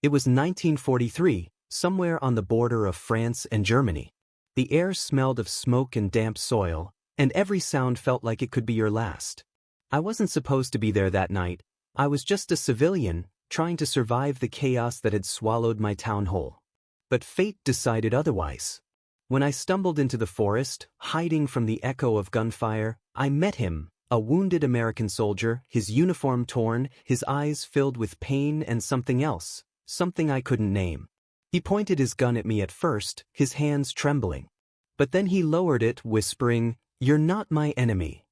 It was 1943, somewhere on the border of France and Germany. The air smelled of smoke and damp soil, and every sound felt like it could be your last. I wasn't supposed to be there that night. I was just a civilian, trying to survive the chaos that had swallowed my town whole. But fate decided otherwise. When I stumbled into the forest, hiding from the echo of gunfire, I met him, a wounded American soldier, his uniform torn, his eyes filled with pain and something else, something I couldn't name. He pointed his gun at me at first, his hands trembling. But then he lowered it, whispering, "You're not my enemy."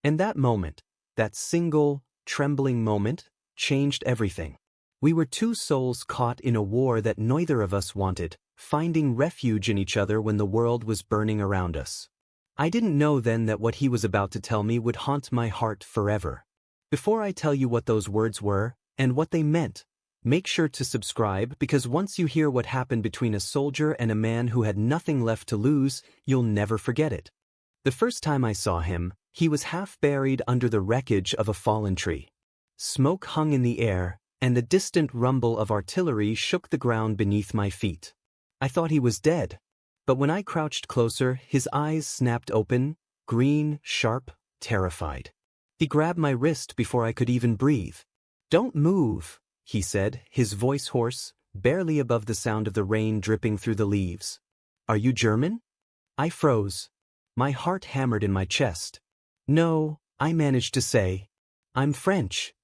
And that moment, that single, trembling moment, changed everything. We were two souls caught in a war that neither of us wanted, finding refuge in each other when the world was burning around us. I didn't know then that what he was about to tell me would haunt my heart forever. Before I tell you what those words were, and what they meant, make sure to subscribe, because once you hear what happened between a soldier and a man who had nothing left to lose, you'll never forget it. The first time I saw him, he was half buried under the wreckage of a fallen tree. Smoke hung in the air, and the distant rumble of artillery shook the ground beneath my feet. I thought he was dead. But when I crouched closer, his eyes snapped open, green, sharp, terrified. He grabbed my wrist before I could even breathe. "Don't move," he said, his voice hoarse, barely above the sound of the rain dripping through the leaves. "Are you German?" I froze. My heart hammered in my chest. "No," I managed to say. "I'm French."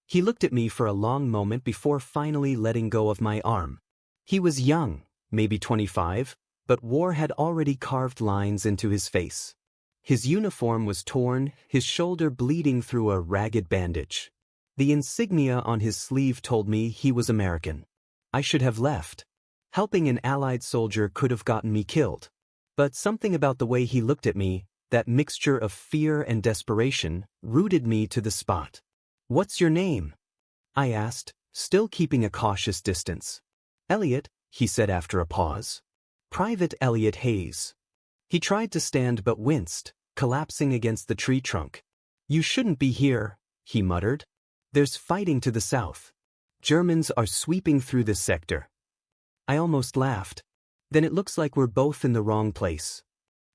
He looked at me for a long moment before finally letting go of my arm. He was young, maybe 25, but war had already carved lines into his face. His uniform was torn, his shoulder bleeding through a ragged bandage. The insignia on his sleeve told me he was American. I should have left. Helping an Allied soldier could have gotten me killed. But something about the way he looked at me, that mixture of fear and desperation, rooted me to the spot. "What's your name?" I asked, still keeping a cautious distance. "Elliot," he said after a pause. "Private Elliot Hayes." He tried to stand but winced, collapsing against the tree trunk. "You shouldn't be here," he muttered. "There's fighting to the south. Germans are sweeping through this sector." I almost laughed. "Then it looks like we're both in the wrong place."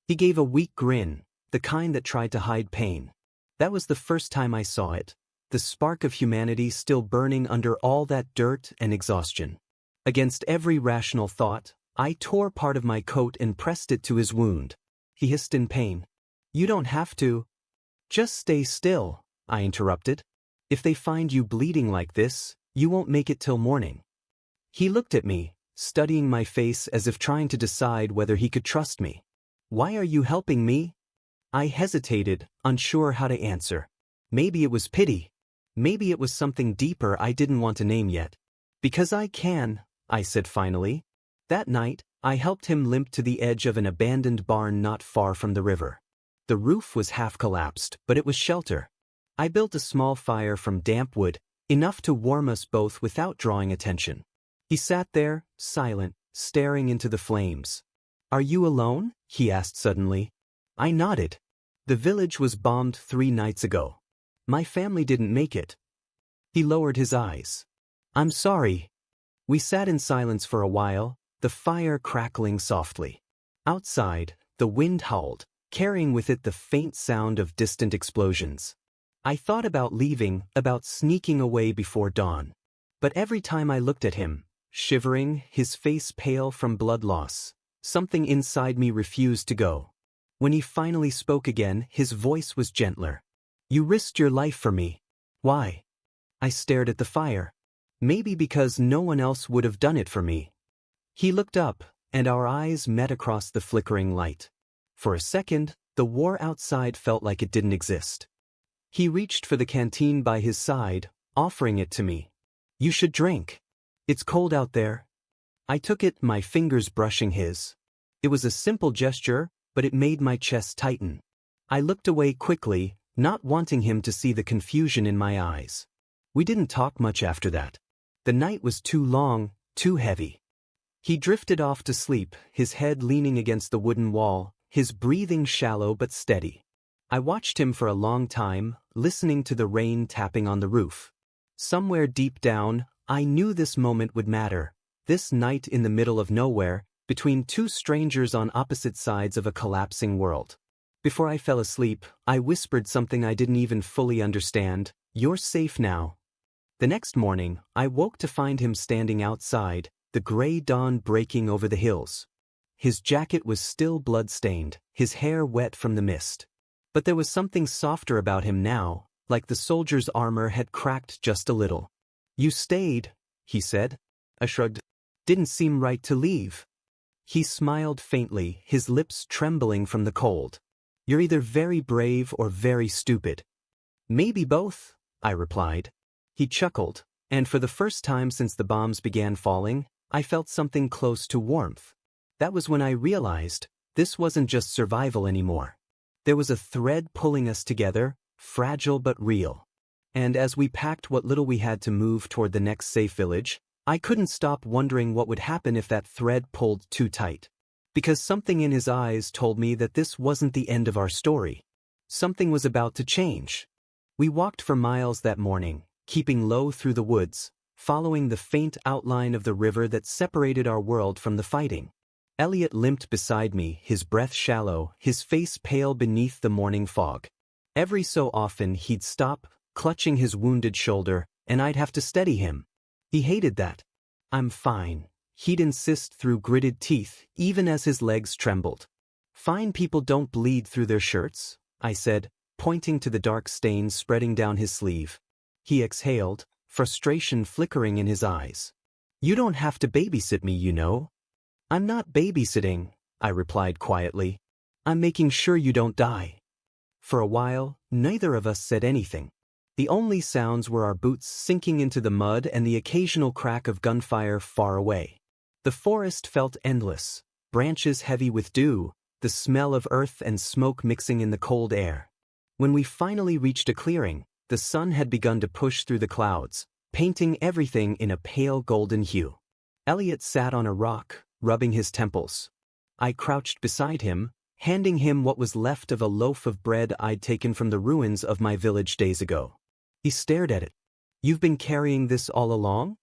He gave a weak grin, the kind that tried to hide pain. That was the first time I saw it, the spark of humanity still burning under all that dirt and exhaustion. Against every rational thought, I tore part of my coat and pressed it to his wound. He hissed in pain. "You don't have to." "Just stay still," I interrupted. "If they find you bleeding like this, you won't make it till morning." He looked at me, studying my face as if trying to decide whether he could trust me. "Why are you helping me?" I hesitated, unsure how to answer. Maybe it was pity. Maybe it was something deeper I didn't want to name yet. "Because I can," I said finally. That night, I helped him limp to the edge of an abandoned barn not far from the river. The roof was half collapsed, but it was shelter. I built a small fire from damp wood, enough to warm us both without drawing attention. He sat there, silent, staring into the flames. "Are you alone?" he asked suddenly. I nodded. "The village was bombed 3 nights ago. My family didn't make it." He lowered his eyes. "I'm sorry." We sat in silence for a while, the fire crackling softly. Outside, the wind howled, carrying with it the faint sound of distant explosions. I thought about leaving, about sneaking away before dawn. But every time I looked at him, shivering, his face pale from blood loss, something inside me refused to go. When he finally spoke again, his voice was gentler. "You risked your life for me. Why?" I stared at the fire. Maybe because no one else would have done it for me. He looked up, and our eyes met across the flickering light. For a second, the war outside felt like it didn't exist. He reached for the canteen by his side, offering it to me. "You should drink. It's cold out there." I took it, my fingers brushing his. It was a simple gesture, but it made my chest tighten. I looked away quickly, not wanting him to see the confusion in my eyes. We didn't talk much after that. The night was too long, too heavy. He drifted off to sleep, his head leaning against the wooden wall, his breathing shallow but steady. I watched him for a long time, listening to the rain tapping on the roof. Somewhere deep down, I knew this moment would matter. This night in the middle of nowhere, between two strangers on opposite sides of a collapsing world. Before I fell asleep, I whispered something I didn't even fully understand. "You're safe now." The next morning, I woke to find him standing outside, the gray dawn breaking over the hills. His jacket was still blood-stained, his hair wet from the mist. But there was something softer about him now, like the soldier's armor had cracked just a little. "You stayed," he said. I shrugged. "Didn't seem right to leave." He smiled faintly, his lips trembling from the cold. "You're either very brave or very stupid." "Maybe both," I replied. He chuckled, and for the first time since the bombs began falling, I felt something close to warmth. That was when I realized this wasn't just survival anymore. There was a thread pulling us together, fragile but real. And as we packed what little we had to move toward the next safe village, I couldn't stop wondering what would happen if that thread pulled too tight. Because something in his eyes told me that this wasn't the end of our story. Something was about to change. We walked for miles that morning, keeping low through the woods, following the faint outline of the river that separated our world from the fighting. Elliot limped beside me, his breath shallow, his face pale beneath the morning fog. Every so often he'd stop, clutching his wounded shoulder, and I'd have to steady him. He hated that. "I'm fine," he'd insist through gritted teeth, even as his legs trembled. "Fine people don't bleed through their shirts," I said, pointing to the dark stains spreading down his sleeve. He exhaled, frustration flickering in his eyes. "You don't have to babysit me, you know." "I'm not babysitting," I replied quietly. "I'm making sure you don't die." For a while, neither of us said anything. The only sounds were our boots sinking into the mud and the occasional crack of gunfire far away. The forest felt endless, branches heavy with dew, the smell of earth and smoke mixing in the cold air. When we finally reached a clearing, the sun had begun to push through the clouds, painting everything in a pale golden hue. Elliot sat on a rock, rubbing his temples. I crouched beside him, handing him what was left of a loaf of bread I'd taken from the ruins of my village days ago. He stared at it. "You've been carrying this all along?"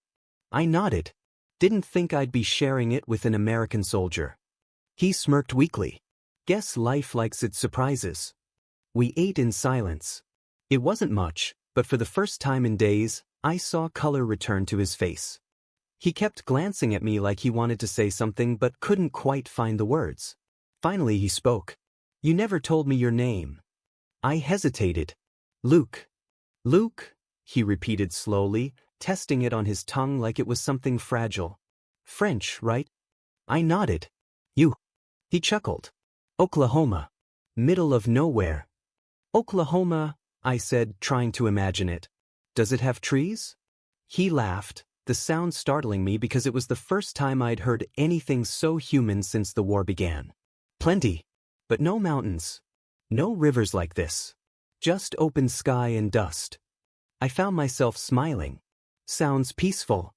I nodded. Didn't think I'd be sharing it with an American soldier. He smirked weakly. "Guess life likes its surprises." We ate in silence. It wasn't much, but for the first time in days, I saw color return to his face. He kept glancing at me like he wanted to say something but couldn't quite find the words. Finally he spoke. "You never told me your name." I hesitated. "Luke." "Luke," he repeated slowly, testing it on his tongue like it was something fragile. "French, right?" I nodded. "You." He chuckled. "Oklahoma. Middle of nowhere." "Oklahoma," I said, trying to imagine it. "Does it have trees?" He laughed, the sound startling me because it was the first time I'd heard anything so human since the war began. "Plenty. But no mountains. No rivers like this. Just open sky and dust." I found myself smiling. "Sounds peaceful."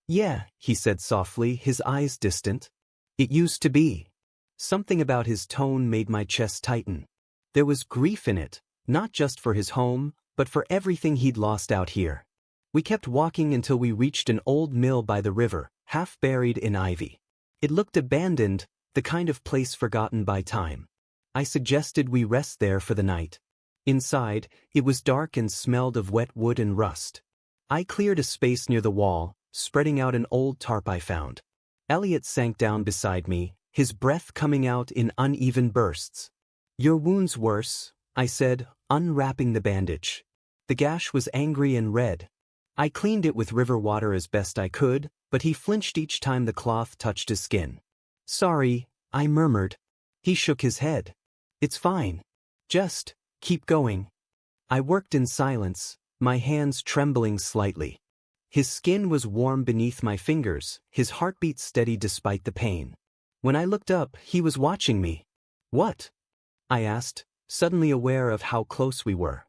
"Yeah," he said softly, his eyes distant. "It used to be." Something about his tone made my chest tighten. There was grief in it, not just for his home, but for everything he'd lost out here. We kept walking until we reached an old mill by the river, half buried in ivy. It looked abandoned, the kind of place forgotten by time. I suggested we rest there for the night. Inside, it was dark and smelled of wet wood and rust. I cleared a space near the wall, spreading out an old tarp I found. Elliot sank down beside me, his breath coming out in uneven bursts. "Your wound's worse," I said, unwrapping the bandage. The gash was angry and red. I cleaned it with river water as best I could, but he flinched each time the cloth touched his skin. "Sorry," I murmured. He shook his head. "It's fine. Just keep going." I worked in silence, my hands trembling slightly. His skin was warm beneath my fingers, his heartbeat steady despite the pain. When I looked up, he was watching me. "What?" I asked, suddenly aware of how close we were.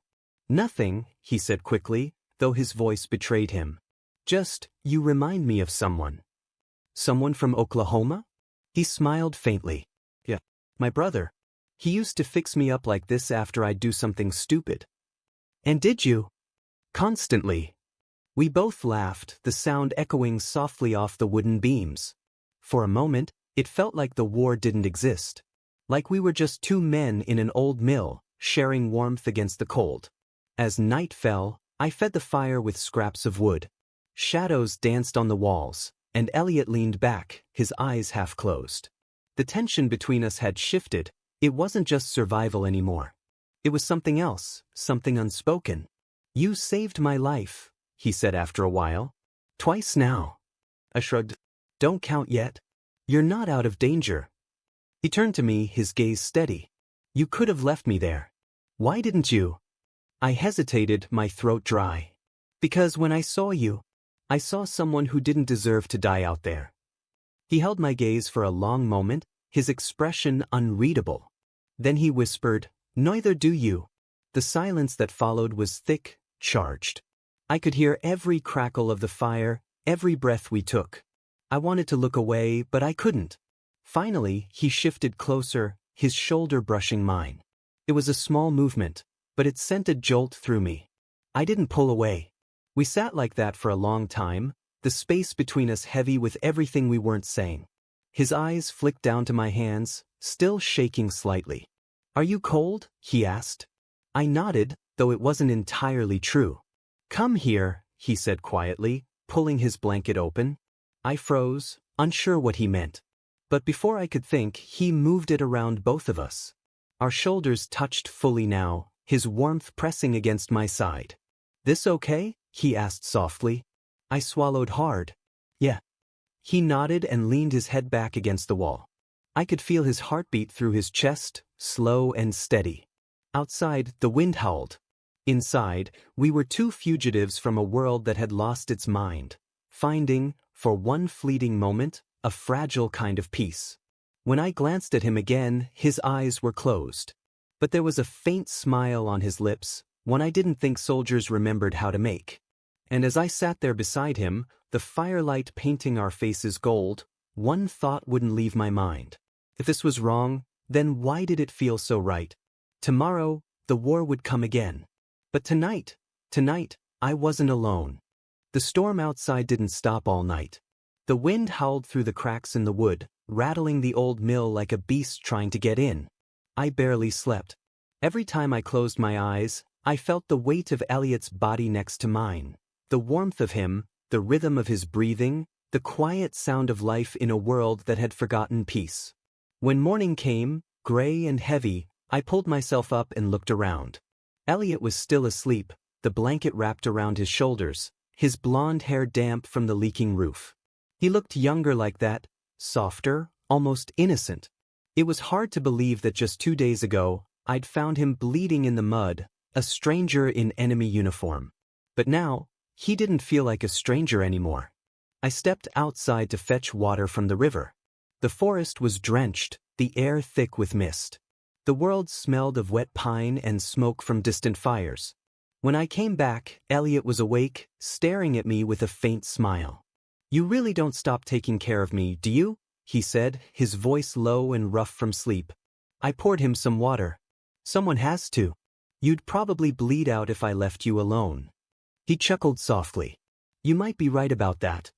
"Nothing," he said quickly, though his voice betrayed him. "Just, you remind me of someone." "Someone from Oklahoma?" He smiled faintly. "Yeah, my brother. He used to fix me up like this after I'd do something stupid." "And did you?" "Constantly." We both laughed, the sound echoing softly off the wooden beams. For a moment, it felt like the war didn't exist. Like we were just two men in an old mill, sharing warmth against the cold. As night fell, I fed the fire with scraps of wood. Shadows danced on the walls, and Elliot leaned back, his eyes half closed. The tension between us had shifted. It wasn't just survival anymore. It was something else, something unspoken. "You saved my life," he said after a while. "Twice now." I shrugged. "Don't count yet. You're not out of danger." He turned to me, his gaze steady. "You could have left me there. Why didn't you?" I hesitated, my throat dry. "Because when I saw you, I saw someone who didn't deserve to die out there." He held my gaze for a long moment, his expression unreadable. Then he whispered, "Neither do you." The silence that followed was thick, charged. I could hear every crackle of the fire, every breath we took. I wanted to look away, but I couldn't. Finally, he shifted closer, his shoulder brushing mine. It was a small movement, but it sent a jolt through me. I didn't pull away. We sat like that for a long time, the space between us heavy with everything we weren't saying. His eyes flicked down to my hands, still shaking slightly. "Are you cold?" he asked. I nodded, though it wasn't entirely true. "Come here," he said quietly, pulling his blanket open. I froze, unsure what he meant. But before I could think, he moved it around both of us. Our shoulders touched fully now, his warmth pressing against my side. "This okay?" he asked softly. I swallowed hard. "Yeah." He nodded and leaned his head back against the wall. I could feel his heartbeat through his chest, slow and steady. Outside, the wind howled. Inside, we were two fugitives from a world that had lost its mind, finding, for one fleeting moment, a fragile kind of peace. When I glanced at him again, his eyes were closed. But there was a faint smile on his lips, one I didn't think soldiers remembered how to make. And as I sat there beside him, the firelight painting our faces gold, one thought wouldn't leave my mind. If this was wrong, then why did it feel so right? Tomorrow, the war would come again. But tonight, I wasn't alone. The storm outside didn't stop all night. The wind howled through the cracks in the wood, rattling the old mill like a beast trying to get in. I barely slept. Every time I closed my eyes, I felt the weight of Elliot's body next to mine. The warmth of him, the rhythm of his breathing, the quiet sound of life in a world that had forgotten peace. When morning came, gray and heavy, I pulled myself up and looked around. Elliot was still asleep, the blanket wrapped around his shoulders, his blonde hair damp from the leaking roof. He looked younger like that, softer, almost innocent. It was hard to believe that just 2 days ago, I'd found him bleeding in the mud, a stranger in enemy uniform. But now, he didn't feel like a stranger anymore. I stepped outside to fetch water from the river. The forest was drenched, the air thick with mist. The world smelled of wet pine and smoke from distant fires. When I came back, Elliot was awake, staring at me with a faint smile. "You really don't stop taking care of me, do you?" he said, his voice low and rough from sleep. I poured him some water. "Someone has to. You'd probably bleed out if I left you alone." He chuckled softly. "You might be right about that."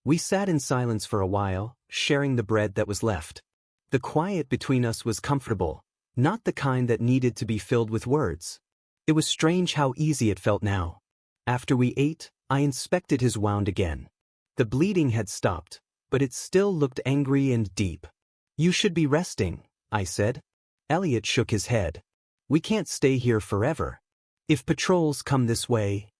We sat in silence for a while, sharing the bread that was left. The quiet between us was comfortable, not the kind that needed to be filled with words. It was strange how easy it felt now. After we ate, I inspected his wound again. The bleeding had stopped, but it still looked angry and deep. "You should be resting," I said. Elliot shook his head. "We can't stay here forever. If patrols come this way..."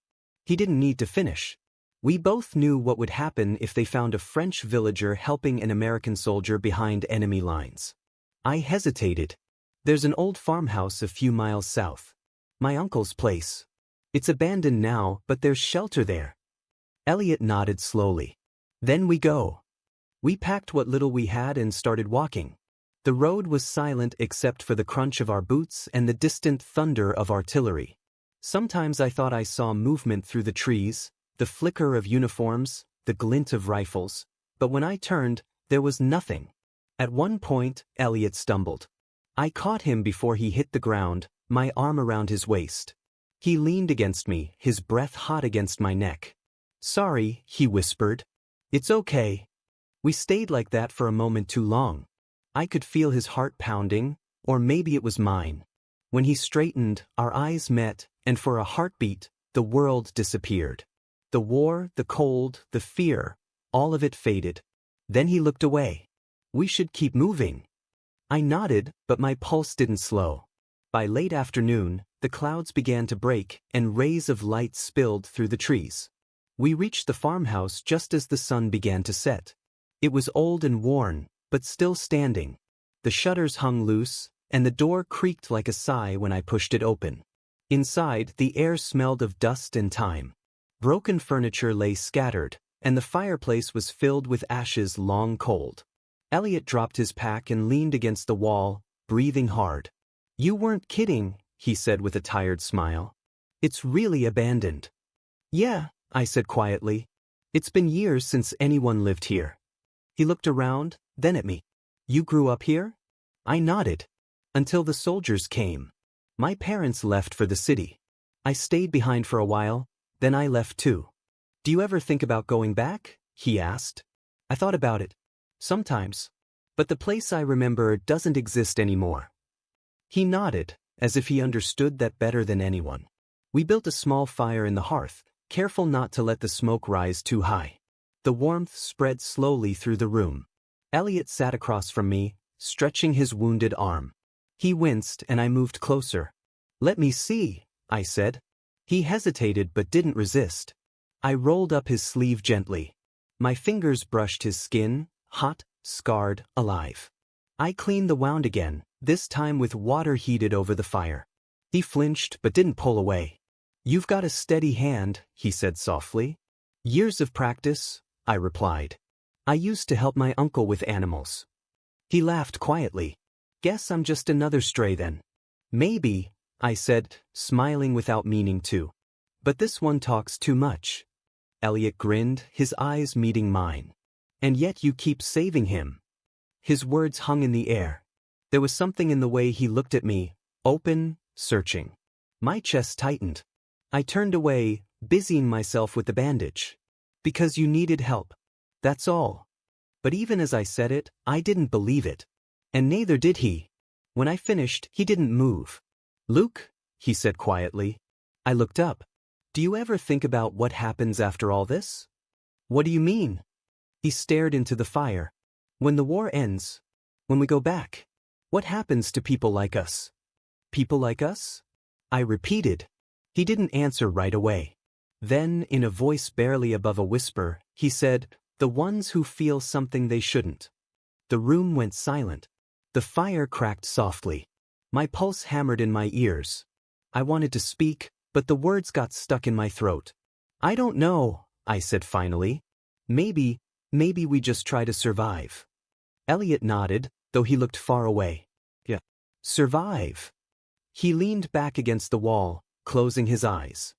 He didn't need to finish. We both knew what would happen if they found a French villager helping an American soldier behind enemy lines. I hesitated. "There's an old farmhouse a few miles south. My uncle's place. It's abandoned now, but there's shelter there." Elliot nodded slowly. "Then we go." We packed what little we had and started walking. The road was silent except for the crunch of our boots and the distant thunder of artillery. Sometimes I thought I saw movement through the trees, the flicker of uniforms, the glint of rifles, but when I turned, there was nothing. At one point, Elliot stumbled. I caught him before he hit the ground, my arm around his waist. He leaned against me, his breath hot against my neck. Sorry, he whispered. It's okay. We stayed like that for a moment too long. I could feel his heart pounding, or maybe it was mine. When he straightened, our eyes met, and for a heartbeat, the world disappeared. The war, the cold, the fear, all of it faded. Then he looked away. We should keep moving. I nodded, but my pulse didn't slow. By late afternoon, the clouds began to break, and rays of light spilled through the trees. We reached the farmhouse just as the sun began to set. It was old and worn, but still standing. The shutters hung loose, and the door creaked like a sigh when I pushed it open. Inside, the air smelled of dust and time. Broken furniture lay scattered, and the fireplace was filled with ashes long cold. Elliot dropped his pack and leaned against the wall, breathing hard. You weren't kidding, he said with a tired smile. It's really abandoned. Yeah, I said quietly. It's been years since anyone lived here. He looked around, then at me. You grew up here? I nodded. Until the soldiers came. My parents left for the city. I stayed behind for a while, then I left too. Do you ever think about going back? He asked. I thought about it. Sometimes. But the place I remember doesn't exist anymore. He nodded, as if he understood that better than anyone. We built a small fire in the hearth, careful not to let the smoke rise too high. The warmth spread slowly through the room. Elliot sat across from me, stretching his wounded arm. He winced and I moved closer. Let me see, I said. He hesitated but didn't resist. I rolled up his sleeve gently. My fingers brushed his skin, hot, scarred, alive. I cleaned the wound again, this time with water heated over the fire. He flinched but didn't pull away. You've got a steady hand, he said softly. Years of practice, I replied. I used to help my uncle with animals. He laughed quietly. Guess I'm just another stray then. Maybe, I said, smiling without meaning to. But this one talks too much. Elliot grinned, his eyes meeting mine. And yet you keep saving him. His words hung in the air. There was something in the way he looked at me, open, searching. My chest tightened. I turned away, busying myself with the bandage. Because you needed help. That's all. But even as I said it, I didn't believe it. And neither did he. When I finished, he didn't move. Luke, he said quietly. I looked up. Do you ever think about what happens after all this? What do you mean? He stared into the fire. When the war ends, when we go back, what happens to people like us? People like us? I repeated. He didn't answer right away. Then, in a voice barely above a whisper, he said, the ones who feel something they shouldn't. The room went silent. The fire cracked softly. My pulse hammered in my ears. I wanted to speak, but the words got stuck in my throat. I don't know, I said finally. Maybe we just try to survive. Elliot nodded, though he looked far away. Yeah. Survive. He leaned back against the wall, closing his eyes.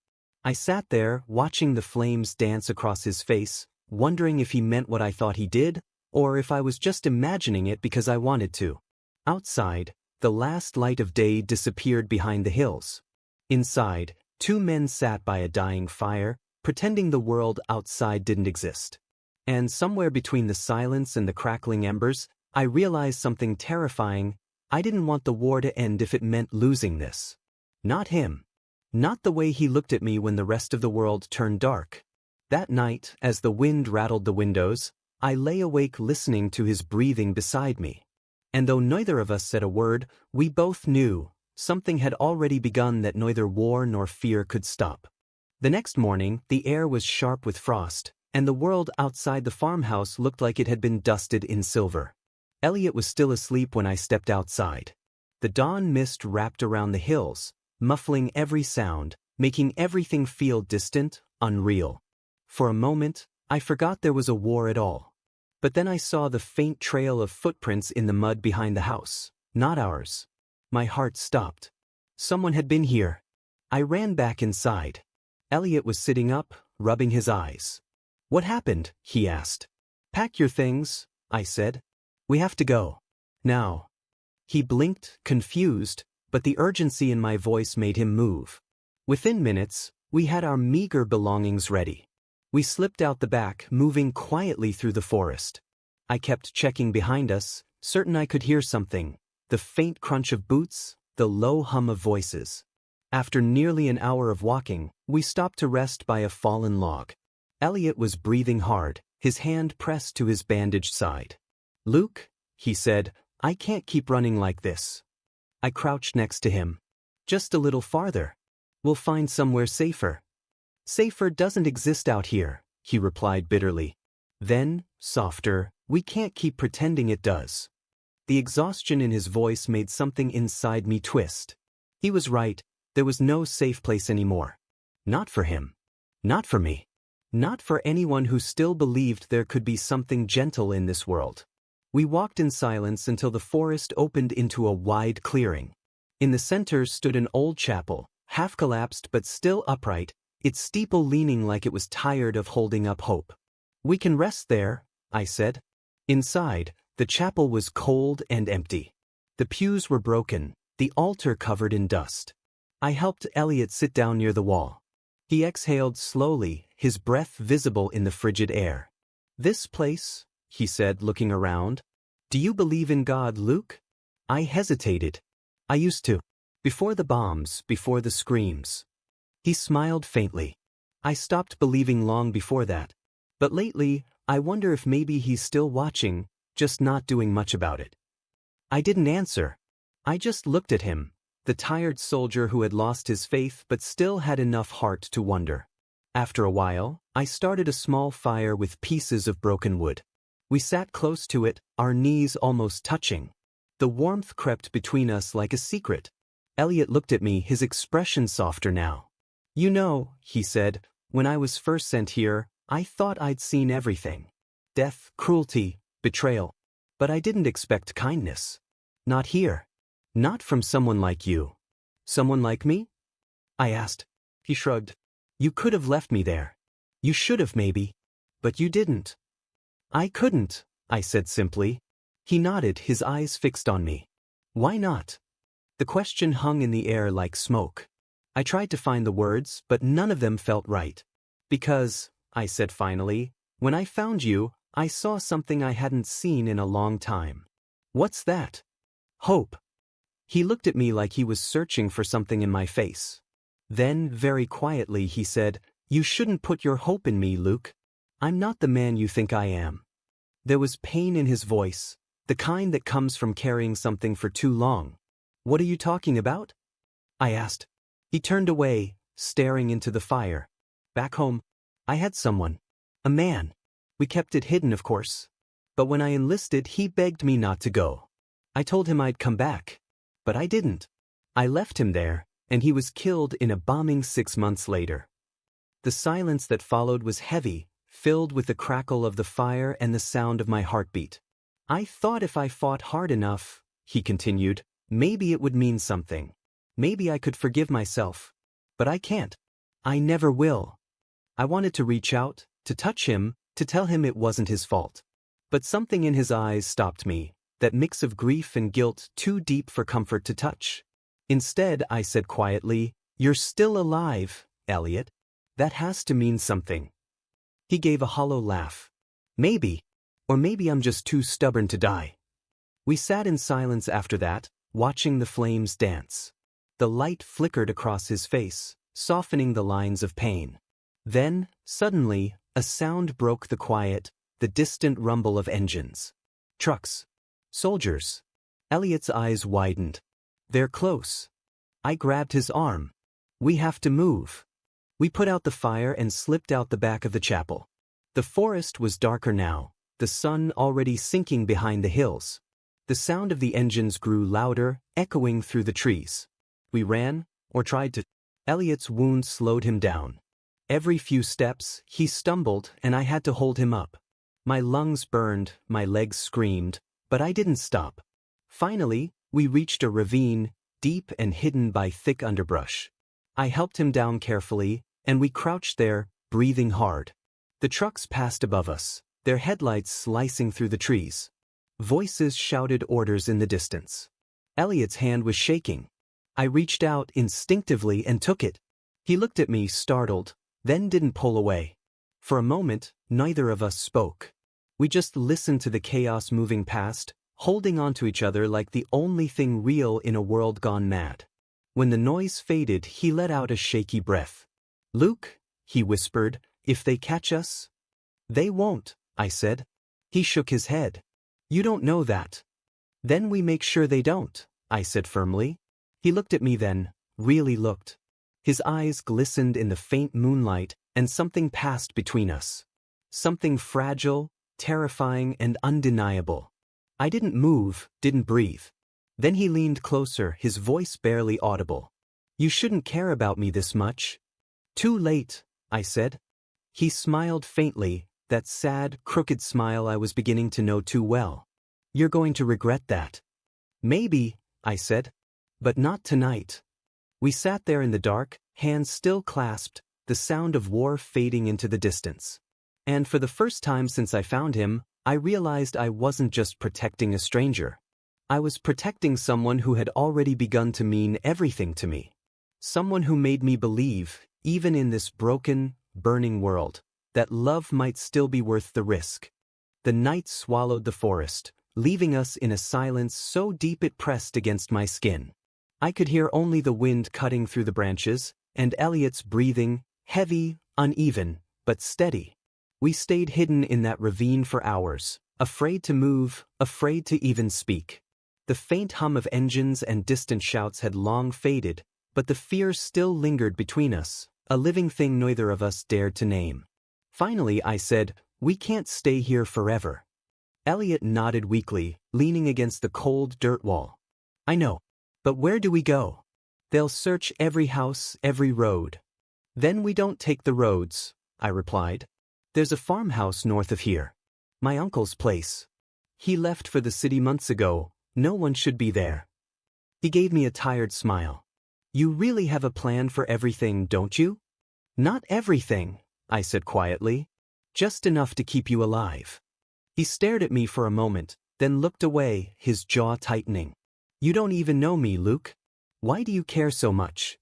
I sat there, watching the flames dance across his face, wondering if he meant what I thought he did, or if I was just imagining it because I wanted to. Outside, the last light of day disappeared behind the hills. Inside, two men sat by a dying fire, pretending the world outside didn't exist. And somewhere between the silence and the crackling embers, I realized something terrifying. I didn't want the war to end if it meant losing this. Not him. Not the way he looked at me when the rest of the world turned dark. That night, as the wind rattled the windows, I lay awake listening to his breathing beside me. And though neither of us said a word, we both knew something had already begun that neither war nor fear could stop. The next morning, the air was sharp with frost, and the world outside the farmhouse looked like it had been dusted in silver. Elliot was still asleep when I stepped outside. The dawn mist wrapped around the hills, muffling every sound, making everything feel distant, unreal. For a moment, I forgot there was a war at all. But then I saw the faint trail of footprints in the mud behind the house, not ours. My heart stopped. Someone had been here. I ran back inside. Elliot was sitting up, rubbing his eyes. What happened? He asked. Pack your things, I said. We have to go. Now. He blinked, confused, but the urgency in my voice made him move. Within minutes, we had our meager belongings ready. We slipped out the back, moving quietly through the forest. I kept checking behind us, certain I could hear something, the faint crunch of boots, the low hum of voices. After nearly an hour of walking, we stopped to rest by a fallen log. Elliot was breathing hard, his hand pressed to his bandaged side. "Luke," he said, "I can't keep running like this." I crouched next to him. "Just a little farther. We'll find somewhere safer." "Safer doesn't exist out here," he replied bitterly. Then, softer, "We can't keep pretending it does." The exhaustion in his voice made something inside me twist. He was right, there was no safe place anymore. Not for him. Not for me. Not for anyone who still believed there could be something gentle in this world. We walked in silence until the forest opened into a wide clearing. In the center stood an old chapel, half collapsed but still upright, its steeple leaning like it was tired of holding up hope. "We can rest there," I said. Inside, the chapel was cold and empty. The pews were broken, the altar covered in dust. I helped Elliot sit down near the wall. He exhaled slowly, his breath visible in the frigid air. "This place," he said, looking around. "Do you believe in God, Luke?" I hesitated. "I used to. Before the bombs, before the screams." He smiled faintly. "I stopped believing long before that. But lately, I wonder if maybe he's still watching, just not doing much about it." I didn't answer. I just looked at him, the tired soldier who had lost his faith but still had enough heart to wonder. After a while, I started a small fire with pieces of broken wood. We sat close to it, our knees almost touching. The warmth crept between us like a secret. Elliot looked at me, his expression softer now. "You know," he said, "when I was first sent here, I thought I'd seen everything. Death, cruelty, betrayal. But I didn't expect kindness. Not here. Not from someone like you." "Someone like me?" I asked. He shrugged. "You could have left me there. You should have maybe. But you didn't." "I couldn't," I said simply. He nodded, his eyes fixed on me. "Why not?" The question hung in the air like smoke. I tried to find the words, but none of them felt right. "Because," I said finally, "when I found you, I saw something I hadn't seen in a long time." "What's that?" "Hope." He looked at me like he was searching for something in my face. Then, very quietly, he said, "You shouldn't put your hope in me, Luke. I'm not the man you think I am." There was pain in his voice, the kind that comes from carrying something for too long. "What are you talking about?" I asked. He turned away, staring into the fire. "Back home, I had someone. A man. We kept it hidden, of course. But when I enlisted, he begged me not to go. I told him I'd come back. But I didn't. I left him there, and he was killed in a bombing 6 months later." The silence that followed was heavy, filled with the crackle of the fire and the sound of my heartbeat. "I thought if I fought hard enough," he continued, "maybe it would mean something. Maybe I could forgive myself. But I can't. I never will." I wanted to reach out, to touch him, to tell him it wasn't his fault. But something in his eyes stopped me, that mix of grief and guilt too deep for comfort to touch. Instead, I said quietly, "You're still alive, Elliot. That has to mean something." He gave a hollow laugh. "Maybe. Or maybe I'm just too stubborn to die." We sat in silence after that, watching the flames dance. The light flickered across his face, softening the lines of pain. Then, suddenly, a sound broke the quiet, the distant rumble of engines. Trucks. Soldiers. Elliot's eyes widened. "They're close." I grabbed his arm. "We have to move." We put out the fire and slipped out the back of the chapel. The forest was darker now, the sun already sinking behind the hills. The sound of the engines grew louder, echoing through the trees. We ran, or tried to. Elliot's wound slowed him down. Every few steps, he stumbled, and I had to hold him up. My lungs burned, my legs screamed, but I didn't stop. Finally, we reached a ravine, deep and hidden by thick underbrush. I helped him down carefully, and we crouched there, breathing hard. The trucks passed above us, their headlights slicing through the trees. Voices shouted orders in the distance. Elliot's hand was shaking. I reached out instinctively and took it. He looked at me, startled, then didn't pull away. For a moment, neither of us spoke. We just listened to the chaos moving past, holding on to each other like the only thing real in a world gone mad. When the noise faded, he let out a shaky breath. "Luke," he whispered, "if they catch us?" "They won't," I said. He shook his head. "You don't know that." "Then we make sure they don't," I said firmly. He looked at me then, really looked. His eyes glistened in the faint moonlight, and something passed between us. Something fragile, terrifying, and undeniable. I didn't move, didn't breathe. Then he leaned closer, his voice barely audible. "You shouldn't care about me this much." "Too late," I said. He smiled faintly, that sad, crooked smile I was beginning to know too well. "You're going to regret that." "Maybe," I said. "But not tonight." We sat there in the dark, hands still clasped, the sound of war fading into the distance. And for the first time since I found him, I realized I wasn't just protecting a stranger. I was protecting someone who had already begun to mean everything to me. Someone who made me believe, even in this broken, burning world, that love might still be worth the risk. The night swallowed the forest, leaving us in a silence so deep it pressed against my skin. I could hear only the wind cutting through the branches, and Elliot's breathing, heavy, uneven, but steady. We stayed hidden in that ravine for hours, afraid to move, afraid to even speak. The faint hum of engines and distant shouts had long faded, but the fear still lingered between us, a living thing neither of us dared to name. Finally I said, "We can't stay here forever." Elliot nodded weakly, leaning against the cold dirt wall. "I know. But where do we go?" "They'll search every house, every road." "Then we don't take the roads," I replied. "There's a farmhouse north of here. My uncle's place. He left for the city months ago. No one should be there." He gave me a tired smile. "You really have a plan for everything, don't you?" "Not everything," I said quietly. "Just enough to keep you alive." He stared at me for a moment, then looked away, his jaw tightening. "You don't even know me, Luke. Why do you care so much?"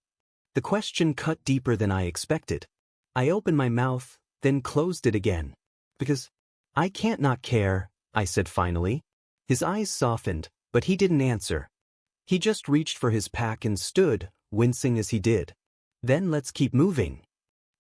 The question cut deeper than I expected. I opened my mouth, then closed it again. "Because I can't not care," I said finally. His eyes softened, but he didn't answer. He just reached for his pack and stood, wincing as he did. "Then let's keep moving."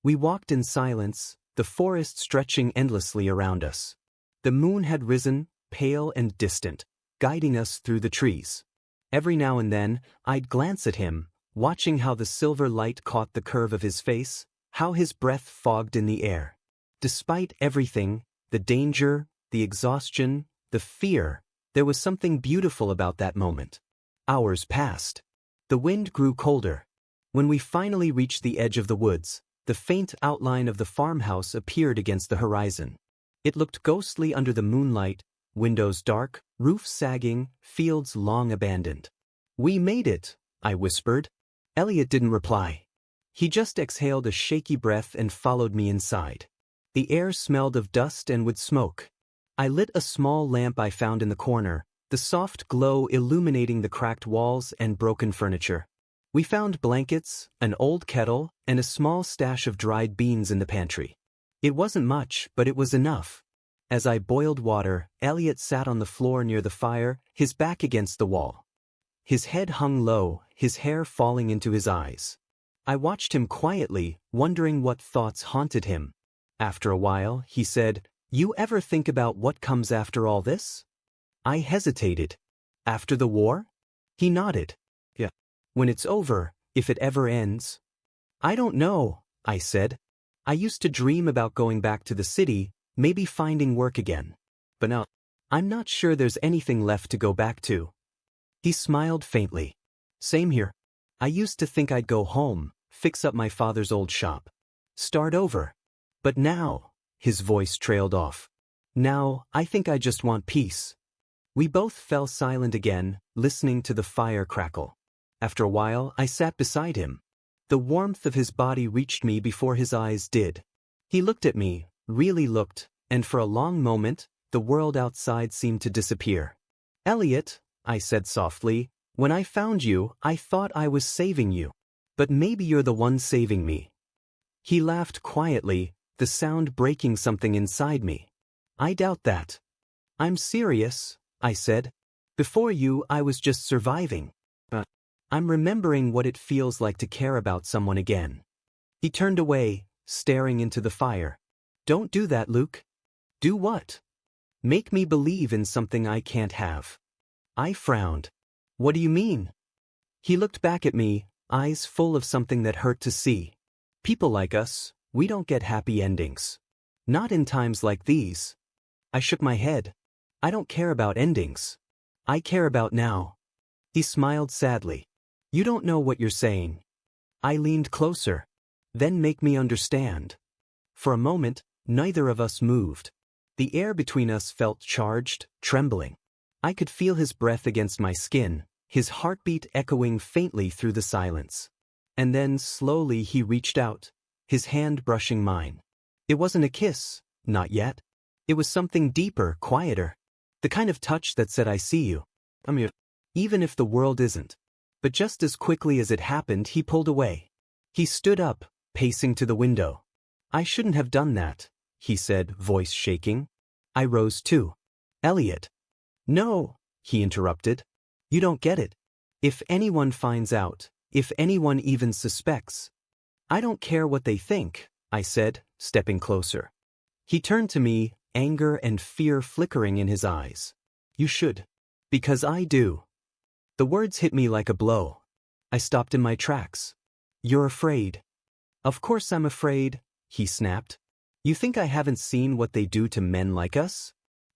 We walked in silence, the forest stretching endlessly around us. The moon had risen, pale and distant, guiding us through the trees. Every now and then, I'd glance at him, watching how the silver light caught the curve of his face, how his breath fogged in the air. Despite everything, the danger, the exhaustion, the fear, there was something beautiful about that moment. Hours passed. The wind grew colder. When we finally reached the edge of the woods, the faint outline of the farmhouse appeared against the horizon. It looked ghostly under the moonlight, windows dark, roof sagging, fields long abandoned. "We made it," I whispered. Elliot didn't reply. He just exhaled a shaky breath and followed me inside. The air smelled of dust and wood smoke. I lit a small lamp I found in the corner, the soft glow illuminating the cracked walls and broken furniture. We found blankets, an old kettle, and a small stash of dried beans in the pantry. It wasn't much, but it was enough. As I boiled water, Elliot sat on the floor near the fire, his back against the wall. His head hung low, his hair falling into his eyes. I watched him quietly, wondering what thoughts haunted him. After a while, he said, "You ever think about what comes after all this?" I hesitated. "After the war?" He nodded. "Yeah. When it's over, if it ever ends." "I don't know," I said. "I used to dream about going back to the city, maybe finding work again. But now, I'm not sure there's anything left to go back to." He smiled faintly. "Same here. I used to think I'd go home, fix up my father's old shop. Start over. But now," his voice trailed off. "Now, I think I just want peace." We both fell silent again, listening to the fire crackle. After a while, I sat beside him. The warmth of his body reached me before his eyes did. He looked at me, really looked, and for a long moment, the world outside seemed to disappear. "Elliot," I said softly, "when I found you, I thought I was saving you. But maybe you're the one saving me." He laughed quietly, the sound breaking something inside me. I doubt that. I'm serious, I said. Before you, I was just surviving. But I'm remembering what it feels like to care about someone again. He turned away, staring into the fire. Don't do that, Luke. Do what? Make me believe in something I can't have. I frowned. What do you mean? He looked back at me, eyes full of something that hurt to see. People like us, we don't get happy endings. Not in times like these. I shook my head. I don't care about endings. I care about now. He smiled sadly. You don't know what you're saying. I leaned closer. Then make me understand. For a moment, neither of us moved. The air between us felt charged, trembling. I could feel his breath against my skin, his heartbeat echoing faintly through the silence. And then slowly he reached out, his hand brushing mine. It wasn't a kiss, not yet. It was something deeper, quieter. The kind of touch that said I see you. I'm here. Even if the world isn't. But just as quickly as it happened, he pulled away. He stood up, pacing to the window. I shouldn't have done that, he said, voice shaking. I rose too. Elliot. No, he interrupted. You don't get it. If anyone finds out, if anyone even suspects. I don't care what they think, I said, stepping closer. He turned to me, anger and fear flickering in his eyes. You should. Because I do. The words hit me like a blow. I stopped in my tracks. You're afraid. Of course I'm afraid, he snapped. You think I haven't seen what they do to men like us?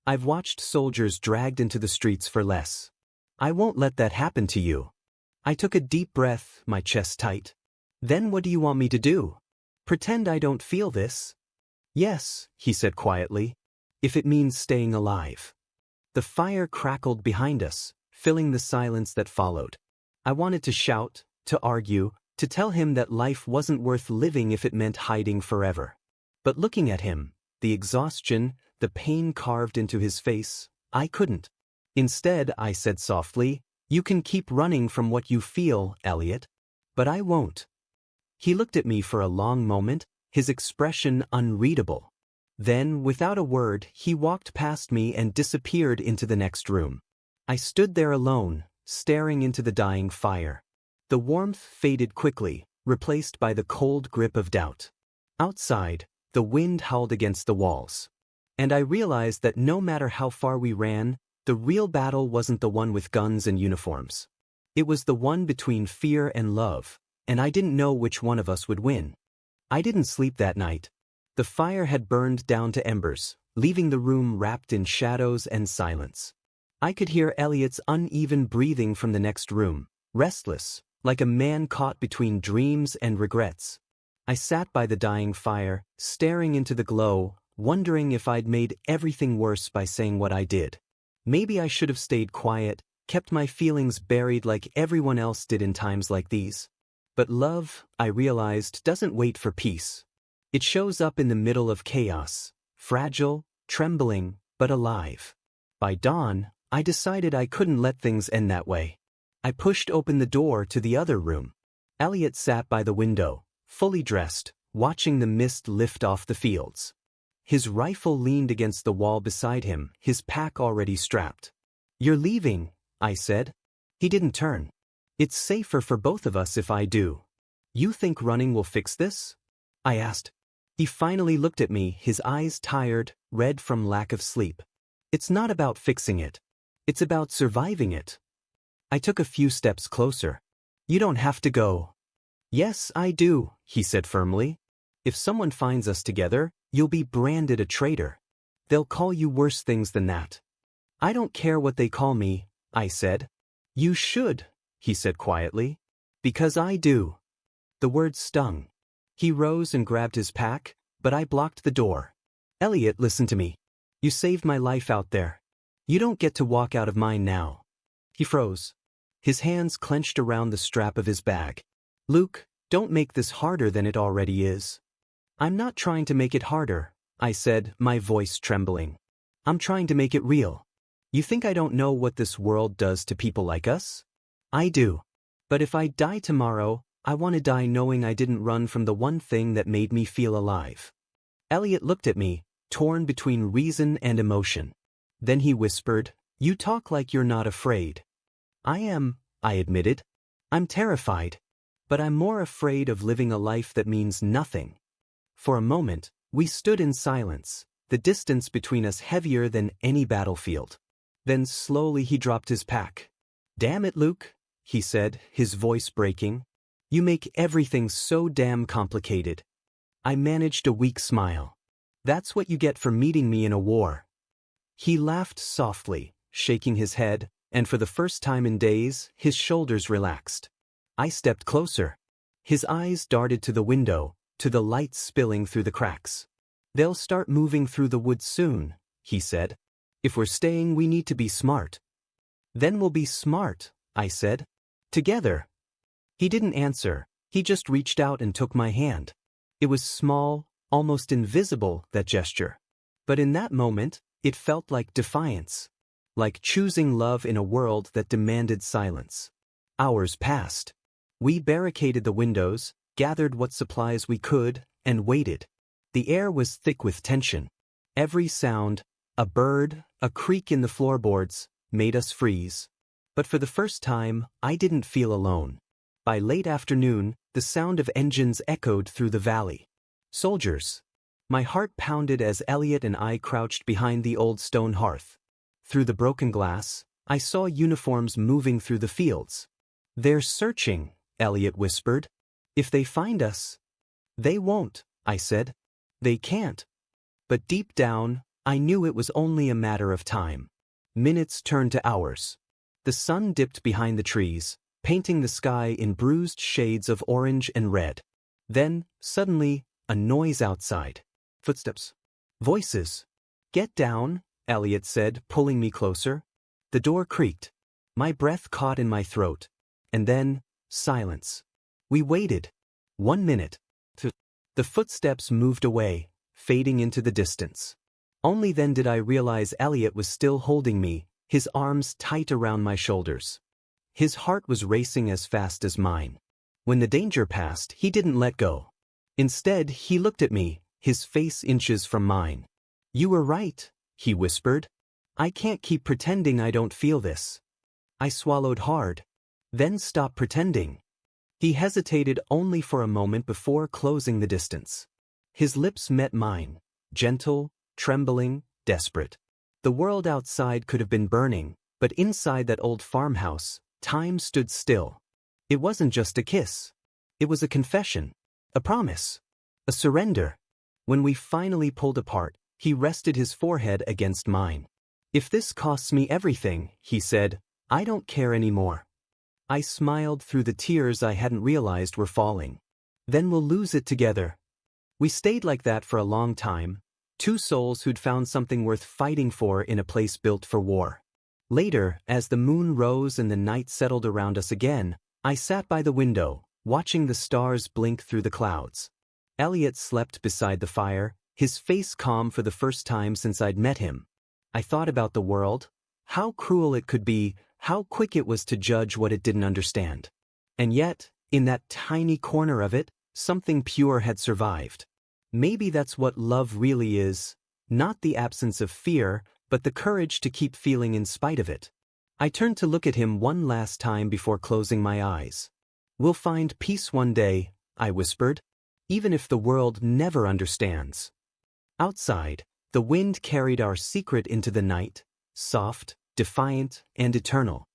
I've watched soldiers dragged into the streets for less. I won't let that happen to you. I took a deep breath, my chest tight. Then what do you want me to do? Pretend I don't feel this? Yes, he said quietly, if it means staying alive. The fire crackled behind us, filling the silence that followed. I wanted to shout, to argue, to tell him that life wasn't worth living if it meant hiding forever. But looking at him, the exhaustion, the pain carved into his face, I couldn't. Instead, I said softly, you can keep running from what you feel, Elliot. But I won't. He looked at me for a long moment, his expression unreadable. Then, without a word, he walked past me and disappeared into the next room. I stood there alone, staring into the dying fire. The warmth faded quickly, replaced by the cold grip of doubt. Outside, the wind howled against the walls. And I realized that no matter how far we ran, the real battle wasn't the one with guns and uniforms. It was the one between fear and love, and I didn't know which one of us would win. I didn't sleep that night. The fire had burned down to embers, leaving the room wrapped in shadows and silence. I could hear Elliot's uneven breathing from the next room, restless, like a man caught between dreams and regrets. I sat by the dying fire, staring into the glow, wondering if I'd made everything worse by saying what I did. Maybe I should have stayed quiet, kept my feelings buried like everyone else did in times like these. But love, I realized, doesn't wait for peace. It shows up in the middle of chaos, fragile, trembling, but alive. By dawn, I decided I couldn't let things end that way. I pushed open the door to the other room. Elliot sat by the window, fully dressed, watching the mist lift off the fields. His rifle leaned against the wall beside him, his pack already strapped. You're leaving, I said. He didn't turn. It's safer for both of us if I do. You think running will fix this? I asked. He finally looked at me, his eyes tired, red from lack of sleep. It's not about fixing it. It's about surviving it. I took a few steps closer. You don't have to go. Yes, I do, he said firmly. If someone finds us together, you'll be branded a traitor. They'll call you worse things than that. I don't care what they call me, I said. You should, he said quietly. Because I do. The words stung. He rose and grabbed his pack, but I blocked the door. Elliot, listen to me. You saved my life out there. You don't get to walk out of mine now. He froze. His hands clenched around the strap of his bag. Luke, don't make this harder than it already is. I'm not trying to make it harder, I said, my voice trembling. I'm trying to make it real. You think I don't know what this world does to people like us? I do. But if I die tomorrow, I want to die knowing I didn't run from the one thing that made me feel alive. Elliot looked at me, torn between reason and emotion. Then he whispered, "You talk like you're not afraid." "I am," I admitted. "I'm terrified. But I'm more afraid of living a life that means nothing." For a moment, we stood in silence, the distance between us heavier than any battlefield. Then slowly he dropped his pack. "Damn it, Luke," he said, his voice breaking. "You make everything so damn complicated." I managed a weak smile. "That's what you get for meeting me in a war." He laughed softly, shaking his head, and for the first time in days, his shoulders relaxed. I stepped closer. His eyes darted to the window, to the light spilling through the cracks. "They'll start moving through the woods soon," he said. "If we're staying, we need to be smart." "Then we'll be smart," I said. "Together." He didn't answer, he just reached out and took my hand. It was small, almost invisible, that gesture. But in that moment, it felt like defiance. Like choosing love in a world that demanded silence. Hours passed. We barricaded the windows, gathered what supplies we could, and waited. The air was thick with tension. Every sound, a bird, a creak in the floorboards, made us freeze. But for the first time, I didn't feel alone. By late afternoon, the sound of engines echoed through the valley. Soldiers. My heart pounded as Elliot and I crouched behind the old stone hearth. Through the broken glass, I saw uniforms moving through the fields. "They're searching," Elliot whispered. "If they find us." "They won't," I said. "They can't." But deep down, I knew it was only a matter of time. Minutes turned to hours. The sun dipped behind the trees, painting the sky in bruised shades of orange and red. Then, suddenly, a noise outside. Footsteps. Voices. "Get down," Elliot said, pulling me closer. The door creaked. My breath caught in my throat. And then, silence. We waited. 1 minute. The footsteps moved away, fading into the distance. Only then did I realize Elliot was still holding me, his arms tight around my shoulders. His heart was racing as fast as mine. When the danger passed, he didn't let go. Instead, he looked at me, his face inches from mine. "You were right," he whispered. "I can't keep pretending I don't feel this." I swallowed hard. "Then stop pretending." He hesitated only for a moment before closing the distance. His lips met mine, gentle, trembling, desperate. The world outside could have been burning, but inside that old farmhouse, time stood still. It wasn't just a kiss. It was a confession, a promise, a surrender. When we finally pulled apart, he rested his forehead against mine. "If this costs me everything," he said, "I don't care anymore." I smiled through the tears I hadn't realized were falling. "Then we'll lose it together." We stayed like that for a long time, two souls who'd found something worth fighting for in a place built for war. Later, as the moon rose and the night settled around us again, I sat by the window, watching the stars blink through the clouds. Elliot slept beside the fire, his face calm for the first time since I'd met him. I thought about the world, how cruel it could be, how quick it was to judge what it didn't understand. And yet, in that tiny corner of it, something pure had survived. Maybe that's what love really is, not the absence of fear, but the courage to keep feeling in spite of it. I turned to look at him one last time before closing my eyes. "We'll find peace one day," I whispered, "even if the world never understands." Outside, the wind carried our secret into the night, soft, defiant, and eternal.